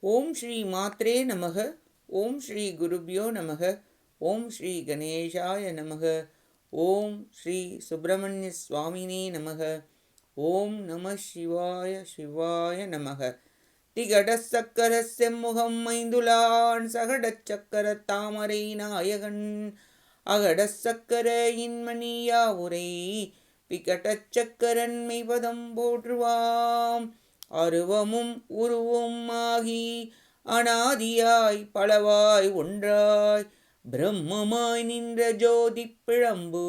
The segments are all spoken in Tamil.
ஓம் ஸ்ரீ மாத்ரே நமக. ஓம் ஸ்ரீ குருப்யோ நமக. ஓம் ஸ்ரீ கணேஷாய நமக. ஓம் ஸ்ரீ சுப்பிரமணிய சுவாமினே நமக. ஓம் நம சிவாய சிவாய நமக. திகடச் சக்கர செம்முகம் மைந்துளான் சகடச் சக்கர தாமரை நாயகன் அகடச் சக்கர இன்மணியா உரை விகடச் சக்கரன் மெய்பதம் போற்றுவாம். அருவமும் உருவும் ஆகி அனாதியாய் பலவாய் ஒன்றாய் பிரம்மமாய் நின்ற ஜோதி பிழம்பு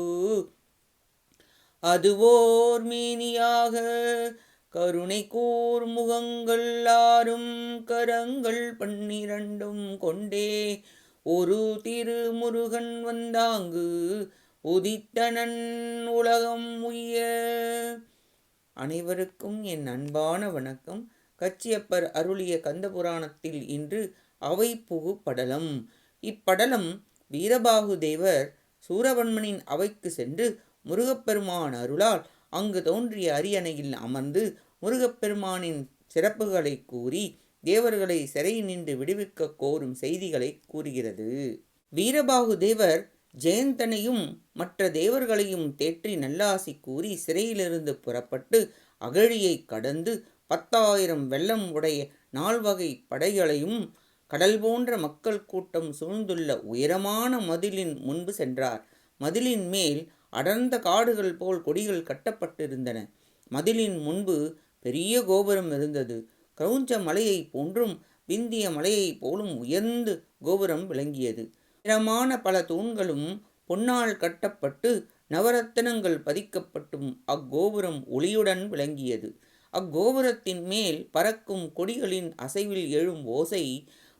அதுவோர் மேனியாக கருணை கூர் முகங்கள் ஆறும் கரங்கள் 12 கொண்டே ஒரு திருமுருகன் வந்தாங்கு உதித்தனன் உலகம் உய்ய. அனைவருக்கும் என் அன்பான வணக்கம். கச்சியப்பர் அருளிய கந்தபுராணத்தில் இன்று அவை புகு படலம். இப்படலம் வீரபாகு தேவர் சூரவன்மனின் அவைக்கு சென்று முருகப்பெருமான் அருளால் அங்கு தோன்றிய அரியணையில் அமர்ந்து முருகப்பெருமானின் சிறப்புகளை கூறி தேவர்களை சிறை நின்று விடுவிக்க கோரும் செய்திகளை கூறுகிறது. வீரபாகு தேவர் ஜெயந்தனையும் மற்ற தேவர்களையும் தேற்றி நல்லாசி கூறி சிறையிலிருந்து புறப்பட்டு அகழியை கடந்து 10,000 வெள்ளம் உடைய 4 வகை படைகளையும் கடல் போன்ற மக்கள் கூட்டம் சூழ்ந்துள்ள உயரமான மதிலின் முன்பு சென்றார். மதிலின் மேல் அடர்ந்த காடுகள் போல் கொடிகள் கட்டப்பட்டிருந்தன. மதிலின் முன்பு பெரிய கோபுரம் இருந்தது. கிரௌஞ்ச மலையை போன்றும் விந்திய மலையைப் போலும் உயர்ந்து கோபுரம் விளங்கியது. உயரமான பல தூண்களும் பொன்னால் கட்டப்பட்டு நவரத்தினங்கள் பதிக்கப்பட்டும் அக்கோபுரம் ஒளியுடன் விளங்கியது. அக்கோபுரத்தின் மேல் பறக்கும் கொடிகளின் அசைவில் எழும் ஓசை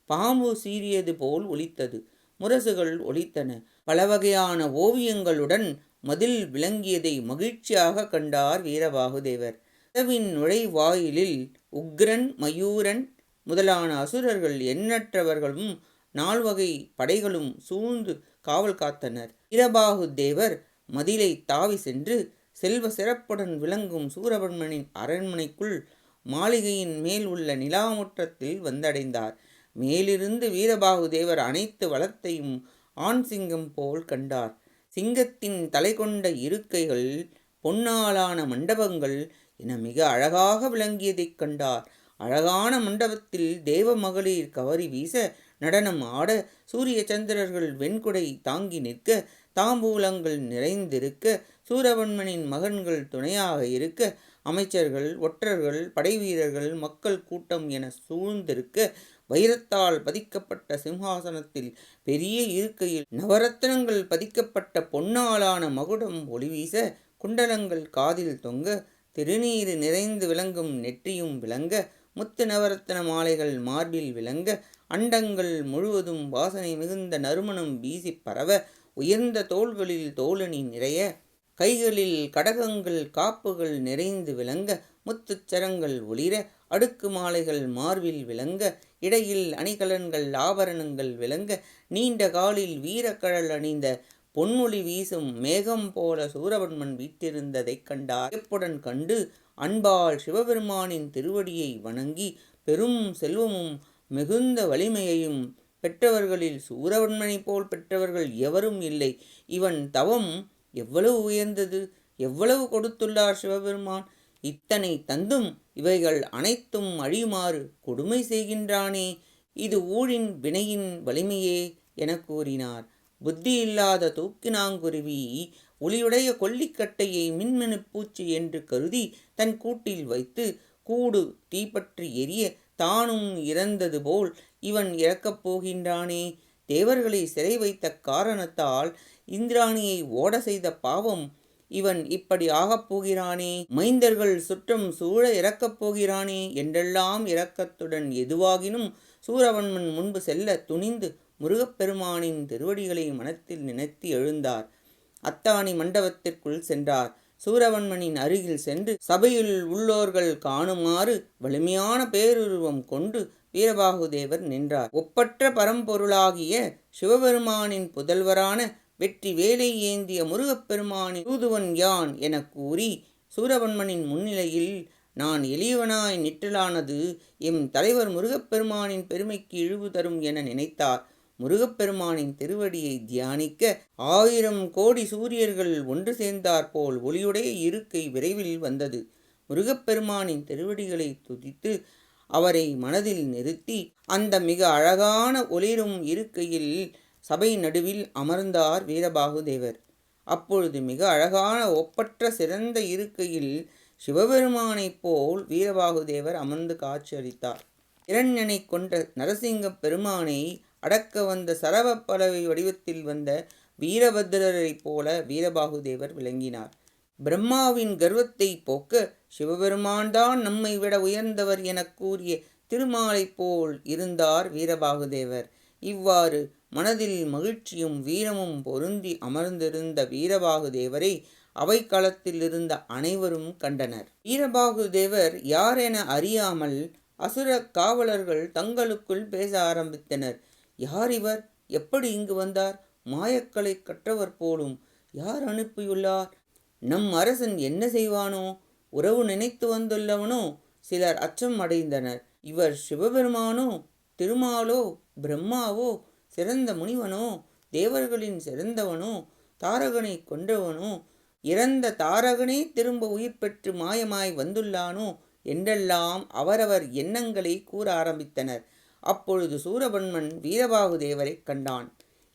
பாம்பு சீறியது போல் ஒலித்தது. முரசுகள் ஒலித்தன. பல வகையான ஓவியங்களுடன் மதில் விளங்கியதை மகிழ்ச்சியாக கண்டார் வீரபாகு தேவர். கதவின் நுழைவாயிலில் உக்ரன் மயூரன் முதலான அசுரர்கள் எண்ணற்றவர்களும் 4 வகை படைகளும் சூழ்ந்து காவல் காத்தனர். வீரபாகு தேவர் மதிலை தாவி சென்று செல்வ சிறப்புடன் விளங்கும் சூரவன்மனின் அரண்மனைக்குள் மாளிகையின் மேல் உள்ள நிலாமுற்றத்தில் வந்தடைந்தார். மேலிருந்து வீரபாகு தேவர் அனைத்து வளத்தையும் ஆண் சிங்கம் போல் கண்டார். சிங்கத்தின் தலை கொண்ட இருக்கைகள் பொன்னாலான மண்டபங்கள் என மிக அழகாக விளங்கியதைக் கண்டார். அழகான மண்டபத்தில் தேவ மகளிர் கவரி வீச நடனம் ஆட சூரிய சந்திரர்கள் வெண்குடை தாங்கி நிற்க தாம்பூலங்கள் நிறைந்திருக்க சூரவன்மனின் மகன்கள் துணையாக இருக்க அமைச்சர்கள் ஒற்றர்கள் படைவீரர்கள் மக்கள் கூட்டம் என சூழ்ந்திருக்க வைரத்தால் பதிக்கப்பட்ட சிம்ஹாசனத்தில் பெரிய இருக்கையில் நவரத்தினங்கள் பதிக்கப்பட்ட பொன்னாலான மகுடம் ஒளிவீச குண்டலங்கள் காதில் தொங்க திருநீறு நிறைந்து விளங்கும் நெற்றியும் விளங்க முத்து நவரத்தின மாலைகள் மார்பில் விளங்க அண்டங்கள் முழுவதும் வாசனை மிகுந்த நறுமணம் வீசி பரவ உயர்ந்த தோள்களில் தோளணி நிறைய கைகளில் கடகங்கள் காப்புகள் நிறைந்து விளங்க முத்துச்சரங்கள் ஒளிர அடுக்கு மாலைகள் மார்பில் விளங்க இடையில் அணிகலன்கள் ஆபரணங்கள் விளங்க நீண்ட காலில் வீரக்கழல் அணிந்த பொன்மொழி வீசும் மேகம் போல சூரவன்மன் வீற்றிருந்ததைக் கண்டார். வியப்புடன் கண்டு அன்பால் சிவபெருமானின் திருவடியை வணங்கி பெரும் செல்வமும் மிகுந்த வலிமையையும் பெற்றவர்களில் சூரவன்மனை போல் பெற்றவர்கள் எவரும் இல்லை. இவன் தவம் எவ்வளவு உயர்ந்தது! எவ்வளவு கொடுத்துள்ளார் சிவபெருமான்! இத்தனை தந்தும் இவைகள் அனைத்தும் அழியுமாறு கொடுமை செய்கின்றானே! இது ஊழின் வினையின் வலிமையே என கூறினார். புத்தி இல்லாத தூக்கினாங்குருவி ஒளியுடைய கொல்லிக்கட்டையை மின்மினு பூச்சி என்று கருதி தன் கூட்டில் வைத்து கூடு தீப்பற்றி எரிய தானும் இறந்தது போல் இவன் இறக்கப் போகின்றானே! தேவர்களை சிறை வைத்த காரணத்தால் இந்திராணியை ஓட செய்த பாவம் இவன் இப்படி ஆகப் போகிறானே! மைந்தர்கள் சுற்றம் சூழ இறக்கப் போகிறானே என்றெல்லாம் இரக்கத்துடன் எதுவாகினும் சூரவன்மன் முன்பு செல்ல துணிந்து முருகப்பெருமானின் திருவடிகளை மனத்தில் நினைத்து எழுந்தார். அத்தாணி மண்டபத்திற்குள் சென்றார். சூரவன்மனின் அருகில் சென்று சபையில் உள்ளோர்கள் காணுமாறு வலிமையான பேருருவம் கொண்டு வீரபாகு தேவர் நின்றார். ஒப்பற்ற பரம்பொருளாகிய சிவபெருமானின் புதல்வரான வெற்றி வேலை ஏந்திய முருகப்பெருமானின் தூதுவன் யான் என கூறி சூரவன்மனின் முன்னிலையில் நான் எளியவனாய் நிற்றலானது எம் தலைவர் முருகப்பெருமானின் பெருமைக்கு இழிவு தரும் என நினைத்தார். முருகப்பெருமானின் திருவடியை தியானிக்க 1000 கோடி சூரியர்கள் ஒன்று சேர்ந்தாற்போல் ஒளியுடைய இருக்கை விரைவில் வந்தது. முருகப்பெருமானின் திருவடிகளை துதித்து அவரை மனதில் நிறுத்தி அந்த மிக அழகான ஒளிரும் இருக்கையில் சபை நடுவில் அமர்ந்தார் வீரபாகுதேவர். அப்பொழுது மிக அழகான ஒப்பற்ற சிறந்த இருக்கையில் சிவபெருமானைப் போல் வீரபாகுதேவர் அமர்ந்து காட்சியளித்தார். இரண்யனை கொன்ற நரசிங்க பெருமானை அடக்க வந்த சரவப்பலவை வடிவத்தில் வந்த வீரபத்திரரைப் போல வீரபாகுதேவர் விளங்கினார். பிரம்மாவின் கர்வத்தை போக்க சிவபெருமான் தான் நம்மை விட உயர்ந்தவர் எனக் கூறிய திருமாலைப் போல் இருந்தார் வீரபாகுதேவர். இவ்வாறு மனதில் மகிழ்ச்சியும் வீரமும் பொருந்தி அமர்ந்திருந்த வீரபாகுதேவரை அவைக்களத்தில் இருந்த அனைவரும் கண்டனர். வீரபாகுதேவர் யார் என அறியாமல் அசுர காவலர்கள் தங்களுக்குள் பேச ஆரம்பித்தனர். யார் இவர்? எப்படி இங்கு வந்தார்? மாயக்கலை கற்றவர் போலும். யார் அனுப்பியுள்ளார்? நம் அரசன் என்ன செய்வானோ? உறவு நினைத்து வந்துள்ளவனோ? சிலர் அச்சம் அடைந்தனர். இவர் சிவபெருமானோ? திருமாலோ? பிரம்மாவோ? சிறந்த முனிவனோ? தேவர்களின் சிறந்தவனோ? தாரகனை கொன்றவனோ? இறந்த தாரகனே திரும்ப உயிர் பெற்று மாயமாய் வந்துள்ளானோ என்றெல்லாம் அவரவர் எண்ணங்களை கூற ஆரம்பித்தனர். அப்பொழுது சூரபன்மன் வீரபாகுதேவரை கண்டான்.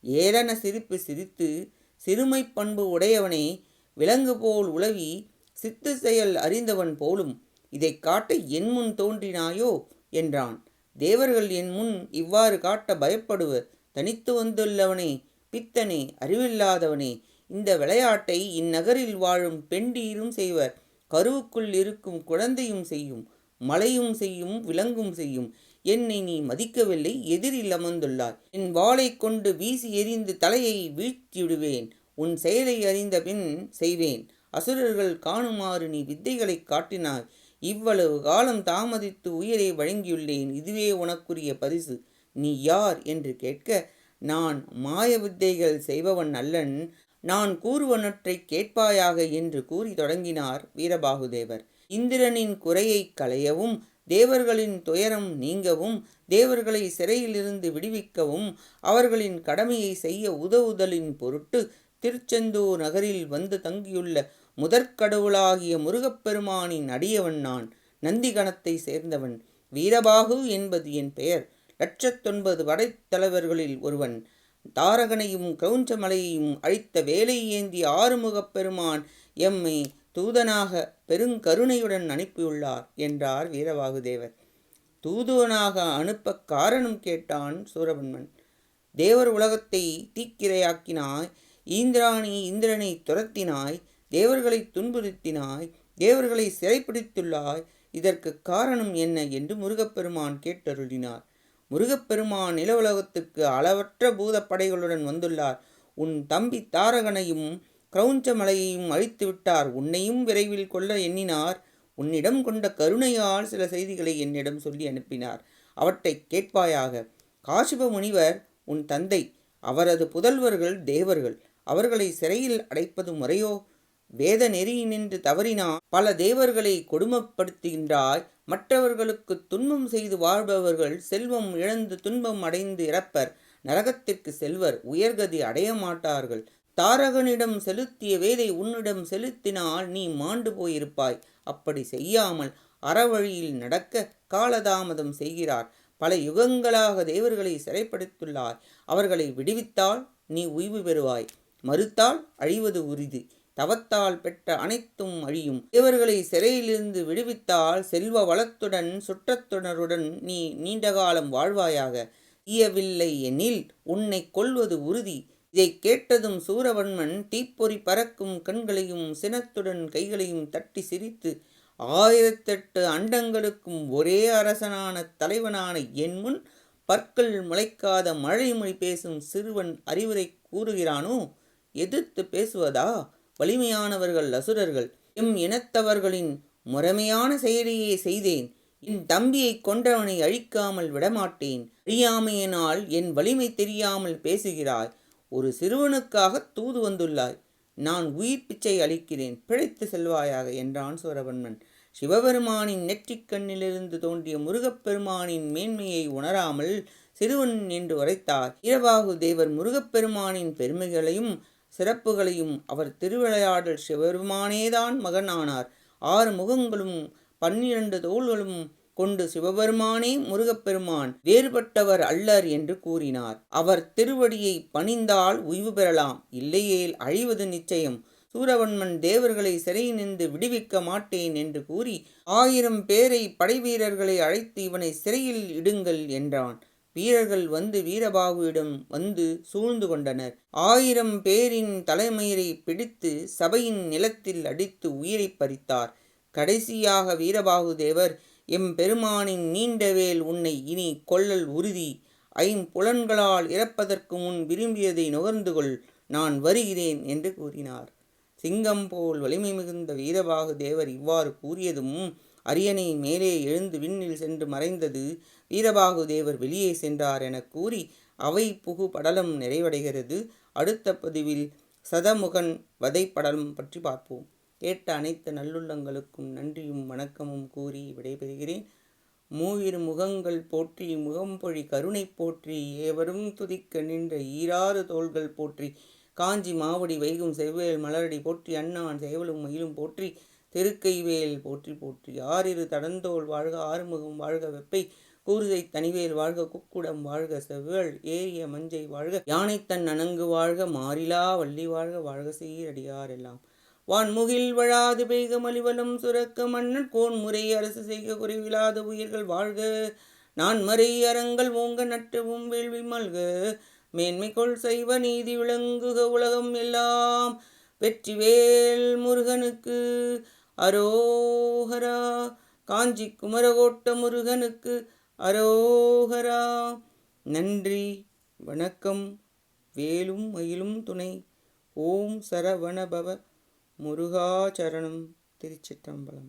ஏளன சிரிப்பு சிரித்து, சிறுமை பண்பு உடையவனே, விலங்கு போல் உலவி சித்து செயல் அறிந்தவன் போலும் இதை காட்ட என் முன் தோன்றினாயோ என்றான். தேவர்கள் என் முன் இவ்வாறு காட்ட பயப்படுவர். தனித்து வந்துள்ளவனே, பித்தனே, அறிவில்லாதவனே, இந்த விளையாட்டை இந்நகரில் வாழும் பெண்டீரும் செய்வர். கருவுக்குள் இருக்கும் குழந்தையும் செய்யும், மலையும் செய்யும், விலங்கும் செய்யும். என்னை நீ மதிக்கவில்லை, எதிரில் அமர்ந்துள்ளாய். என் வாளை கொண்டு வீசி எறிந்து தலையை வீழ்த்திவிடுவேன். உன் செயலை அறிந்த பின் செய்வேன். அசுரர்கள் காணுமாறு நீ வித்தைகளை காட்டினாய். இவ்வளவு காலம் தாமதித்து உயிரை வழங்கியுள்ளேன். இதுவே உனக்குரிய பரிசு. நீ யார் என்று கேட்க, நான் மாய வித்தைகள் செய்பவன் அல்லன். நான் கூறுவனற்றை கேட்பாயாக என்று கூறி தொடங்கினார் வீரபாகுதேவர். இந்திரனின் குறையை களையவும், தேவர்களின் துயரம் நீங்கவும், தேவர்களை சிறையிலிருந்து விடுவிக்கவும், அவர்களின் கடமையை செய்ய உதவுதலின் பொருட்டு திருச்செந்தூர் நகரில் வந்து தங்கியுள்ள முதற்கடவுளாகிய முருகப்பெருமானின் அடியவன் நான். நந்திகணத்தை சேர்ந்தவன். வீரபாகு என்பது என் பெயர். 109 படைத்தலைவர்களில் ஒருவன். தாரகனையும் கிரௌஞ்சமலையையும் அழித்த வேலை ஏந்திய ஆறுமுகப் பெருமான் எம்மை தூதனாக பெருங்கருணையுடன் அனுப்பியுள்ளார் என்றார் வீரபாகுதேவர். தூதுவனாக அனுப்ப காரணம் கேட்டான் சூரபன்மன். தேவர் உலகத்தை தீக்கிரையாக்கினாய். இந்திரனை துரத்தினாய். தேவர்களை துன்புறுத்தினாய். தேவர்களை சிறைப்பிடித்துள்ளாய். இதற்கு காரணம் என்ன என்று முருகப்பெருமான் கேட்டருளினார். முருகப்பெருமான் நிலவுலகத்துக்கு அளவற்ற பூதப்படைகளுடன் வந்துள்ளார். உன் தம்பி தாரகனையும் கிரௌஞ்சமலையையும் அழித்து விட்டார். உன்னையும் விரைவில் கொள்ள எண்ணினார். உன்னிடம் கொண்ட கருணையால் சில செய்திகளை என்னிடம் சொல்லி அனுப்பினார். அவற்றை கேட்பாயாக. காசிப முனிவர் உன் தந்தை. அவரது புதல்வர்கள் தேவர்கள். அவர்களை சிறையில் அடைப்பது முறையோ? வேத நெறியினின்று தவறினா பல தேவர்களை கொடுமைப்படுத்துகின்றாய். மற்றவர்களுக்கு துன்பம் செய்து வாழ்பவர்கள் செல்வம் இழந்து துன்பம் அடைந்து இறப்பர். நரகத்திற்கு செல்வர். உயர்கதி அடைய மாட்டார்கள். தாரகனிடம் செலுத்திய வேலை உன்னிடம் செலுத்தினால் நீ மாண்டு போயிருப்பாய். அப்படி செய்யாமல் அறவழியில் நடக்க காலதாமதம் செய்கிறார். பல யுகங்களாக தேவர்களை சிறைப்படுத்துள்ளாய். அவர்களை விடுவித்தால் நீ உய்வு பெறுவாய். மறுத்தால் அழிவது உறுதி. தவத்தால் பெற்ற அனைத்தும் அழியும். தேவர்களை சிறையிலிருந்து விடுவித்தால் செல்வ வளத்துடன் சுற்றத்துடனுடன் நீ நீண்டகாலம் வாழ்வாயாக. ஈயவில்லை எனில் உன்னை கொல்வது உறுதி. இதை கேட்டதும் சூரபன்மன் தீப்பொறி பறக்கும் கண்களையும் சினத்துடன் கைகளையும் தட்டி சிரித்து, 1008 அண்டங்களுக்கும் ஒரே அரசனான தலைவனான என் முன் பற்கள் முளைக்காத மழைமொழி பேசும் சிறுவன் அறிவுரை கூறுகிறானோ? எதிர்த்து பேசுவதா? வலிமையானவர்கள் அசுரர்கள். எம் இனத்தவர்களின் முறைமையான செயலையே செய்தேன். என் தம்பியை கொன்றவனை அழிக்காமல் விடமாட்டேன். அறியாமையினால் என் வலிமை தெரியாமல் பேசுகிறாய். ஒரு சிறுவனுக்காக தூது வந்துள்ளாய். நான் உயிர் பிச்சை அளிக்கிறேன். பிழைத்து செல்வாயாக என்றான் சூரபன்மன். சிவபெருமானின் நெற்றிக் கண்ணிலிருந்து தோன்றிய முருகப்பெருமானின் மேன்மையை உணராமல் சிறுவன் என்று உரைத்தார். வீரபாகு தேவர் முருகப்பெருமானின் பெருமைகளையும் சிறப்புகளையும் அவர் திருவிளையாடல் சிவபெருமானேதான் மகன் ஆனார். 6 முகங்களும் 12 தோள்களும் கொண்டு சிவபெருமானே முருகப்பெருமான், வேறுபட்டவர் அல்லர் என்று கூறினார். அவர் திருவடியை பணிந்தால் உய்வு பெறலாம், இல்லையேல் அழிவது நிச்சயம். சூரவன்மன் தேவர்களை சிறையினின்று விடுவிக்க மாட்டேன் என்று கூறி 1000 பேரை படைவீரர்களை அழைத்து இவனை சிறையில் இடுங்கள் என்றான். வீரர்கள் வந்து வீரபாகுவிடம் வந்து சூழ்ந்து கொண்டனர். 1000 பேரின் தலைமயிரை பிடித்து சபையின் நிலத்தில் அடித்து உயிரை பறித்தார். கடைசியாக வீரபாகு தேவர், எம் பெருமானின் நீண்டவேல் உன்னை இனி கொல்லல் உறுதி. 5 புலன்களால் இறப்பதற்கு முன் விரும்பியதை நுகர்ந்துகொள், நான் வருகிறேன் என்று கூறினார். சிங்கம் போல் வலிமை மிகுந்த வீரபாகு தேவர் இவ்வாறு கூறியதும் அரியணை மேலே எழுந்து விண்ணில் சென்று மறைந்தது. வீரபாகு தேவர் வெளியே சென்றார் என கூறி அவை புகு படலம் நிறைவடைகிறது. அடுத்த பதிவில் சதமுகன் வதை படலம் பற்றி பார்ப்போம். கேட்ட அனைத்து நல்லுள்ளங்களுக்கும் நன்றியும் வணக்கமும் கூறி விடைபெறுகிறேன். 3000 முகங்கள் போற்றி முகம்பொழி கருணை போற்றி, ஏவரும் துதிக்க நின்ற 6 தோள்கள் போற்றி, காஞ்சி மாவடி வைகும் செவ்வேல் மலரடி போற்றி, அண்ணான் சேவலும் மயிலும் போற்றி, திருக்கைவேல் போற்றி போற்றி. 6 தடந்தோள் வாழ்க, 6 முகம் வாழ்க, வெப்பை கூறுசை தனிவேல் வாழ்க, குக்குடம் வாழ்க, செவ்வேள் ஏறிய மஞ்சை வாழ்க, யானைத்தன் அணங்கு வாழ்க, மாறிலா வள்ளி வாழ்க, வாழ்க சீரடியார் எல்லாம். வான்முகில் வழாது பெய்க மலிவலம் சுரக்க, மன்னன் கோன்முறை அரசு செய்க குறைவிலாத உயிர்கள் வாழ்க, நான்மறை அறங்கள் ஓங்க நட்டவும் வேள்வி மல்க, மேன்மைகொள் செய்வ நீதி விளங்குக உலகம் எல்லாம். வெற்றிவேல் முருகனுக்கு அரோகரா. காஞ்சி குமரகோட்ட முருகனுக்கு அரோகரா. நன்றி, வணக்கம். வேலும் மயிலும் துணை. ஓம் சரவணபவ முருகாச்சரணம். திருச்சிற்றம்பலம்.